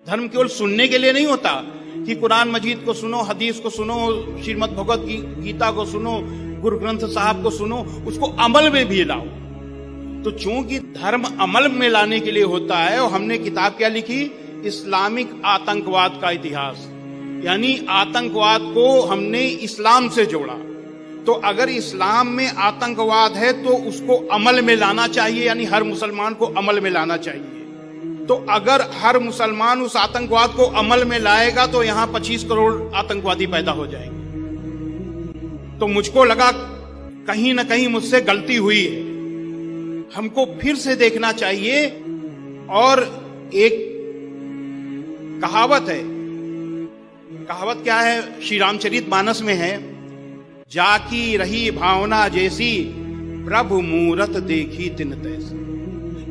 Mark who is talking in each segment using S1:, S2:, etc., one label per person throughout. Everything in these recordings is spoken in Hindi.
S1: धर्म केवल सुनने के लिए नहीं होता कि कुरान मजीद को सुनो, हदीस को सुनो, श्रीमद् भगवत गीता को सुनो, गुरु ग्रंथ साहब को सुनो, उसको अमल में भी लाओ। तो चूंकि धर्म अमल में लाने के लिए होता है, और हमने किताब क्या लिखी, इस्लामिक आतंकवाद का इतिहास, यानी आतंकवाद को हमने इस्लाम से जोड़ा। तो अगर इस्लाम में आतंकवाद है तो उसको अमल में लाना चाहिए, यानी हर मुसलमान को अमल में लाना चाहिए। तो अगर हर मुसलमान उस आतंकवाद को अमल में लाएगा तो यहां 25 करोड़ आतंकवादी पैदा हो जाएंगे। तो मुझको लगा कहीं ना कहीं मुझसे गलती हुई है, हमको फिर से देखना चाहिए। और एक कहावत है, कहावत क्या है, श्री रामचरितमानस में है, जाकी रही भावना जैसी प्रभु मूरत देखी तिन तैसी।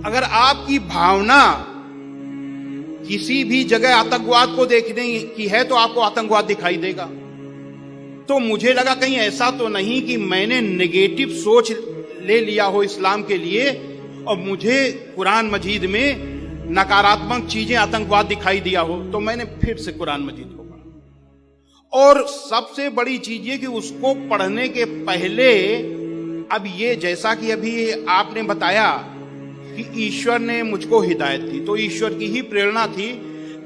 S1: अगर आपकी भावना किसी भी जगह आतंकवाद को देखने की है तो आपको आतंकवाद दिखाई देगा। तो मुझे लगा कहीं ऐसा तो नहीं कि मैंने नेगेटिव सोच ले लिया हो इस्लाम के लिए और मुझे कुरान मजीद में नकारात्मक चीजें आतंकवाद दिखाई दिया हो। तो मैंने फिर से कुरान मजीद को पढ़ा, और सबसे बड़ी चीज ये कि उसको पढ़ने के पहले, अब ये जैसा कि अभी आपने बताया कि ईश्वर ने मुझको हिदायत दी, तो ईश्वर की ही प्रेरणा थी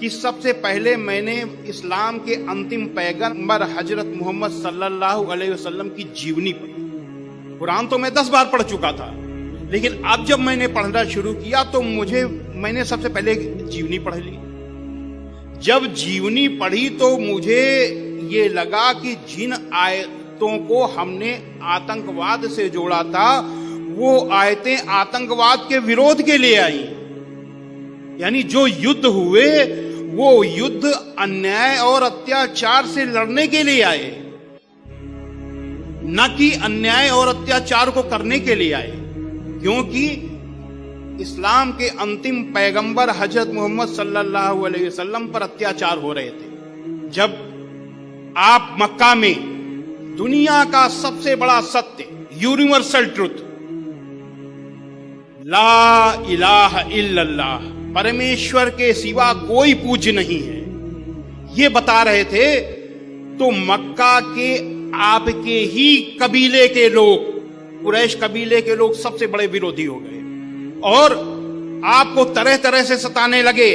S1: कि सबसे पहले मैंने इस्लाम के अंतिम पैगंबर हजरत मोहम्मद सल्लल्लाहु अलैहि वसल्लम की जीवनी पढ़ी। कुरान तो मैं 10 बार पढ़ चुका था, लेकिन अब जब मैंने पढ़ना शुरू किया तो मैंने सबसे पहले जीवनी पढ़ ली। जब जीवनी पढ़ी तो मुझे ये लगा कि जिन आयतों को हमने आतंकवाद से जोड़ा था वो आयतें आतंकवाद के विरोध के लिए आई। यानी जो युद्ध हुए वो युद्ध अन्याय और अत्याचार से लड़ने के लिए आए, न कि अन्याय और अत्याचार को करने के लिए आए। क्योंकि इस्लाम के अंतिम पैगंबर हजरत मोहम्मद सल्लल्लाहु अलैहि वसल्लम पर अत्याचार हो रहे थे। जब आप मक्का में दुनिया का सबसे बड़ा सत्य, यूनिवर्सल ट्रुथ, ला इलाहा इल्लल्लाह, परमेश्वर के सिवा कोई पूज्य नहीं है, ये बता रहे थे, तो मक्का के आपके ही कबीले के लोग, कुरैश कबीले के लोग सबसे बड़े विरोधी हो गए और आपको तरह तरह से सताने लगे।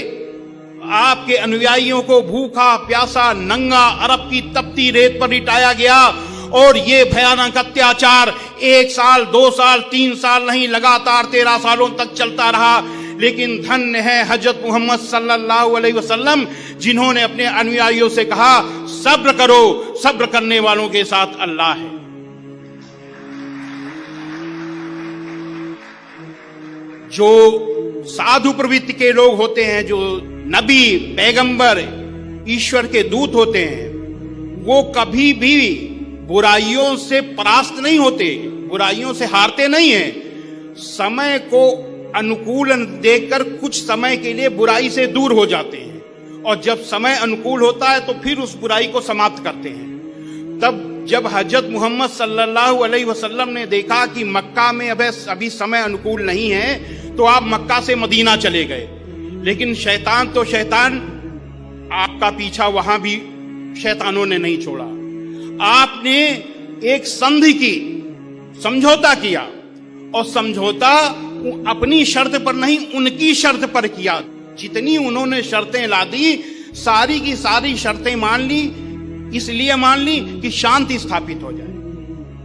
S1: आपके अनुयायियों को भूखा प्यासा नंगा अरब की तपती रेत पर लिटाया गया और ये भयानक अत्याचार 1 साल 2 साल 3 साल नहीं, लगातार 13 सालों तक चलता रहा। लेकिन धन्य है हजरत मोहम्मद सल्लल्लाहु अलैहि वसल्लम, जिन्होंने अपने अनुयायियों से कहा, सब्र करो, सब्र करने वालों के साथ अल्लाह है। जो साधु प्रवृत्ति के लोग होते हैं, जो नबी पैगंबर ईश्वर के दूत होते हैं, वो कभी भी बुराइयों से परास्त नहीं होते, बुराइयों से हारते नहीं हैं। समय को अनुकूल देखकर कुछ समय के लिए बुराई से दूर हो जाते हैं, और जब समय अनुकूल होता है तो फिर उस बुराई को समाप्त करते हैं। तब जब हजरत मोहम्मद सल्लल्लाहु अलैहि वसल्लम ने देखा कि मक्का में अभी समय अनुकूल नहीं है, तो आप मक्का से मदीना चले गए। लेकिन शैतान तो शैतान, आपका पीछा वहां भी शैतानों ने नहीं छोड़ा। आपने एक संधि की, समझौता किया, और समझौता अपनी शर्त पर नहीं, उनकी शर्त पर किया। जितनी उन्होंने शर्तें ला दी, सारी की सारी शर्तें मान ली। इसलिए मान ली कि शांति स्थापित हो जाए।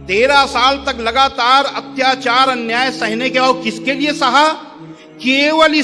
S1: 13 साल तक लगातार अत्याचार अन्याय सहने के बाद किसके लिए सहा? केवल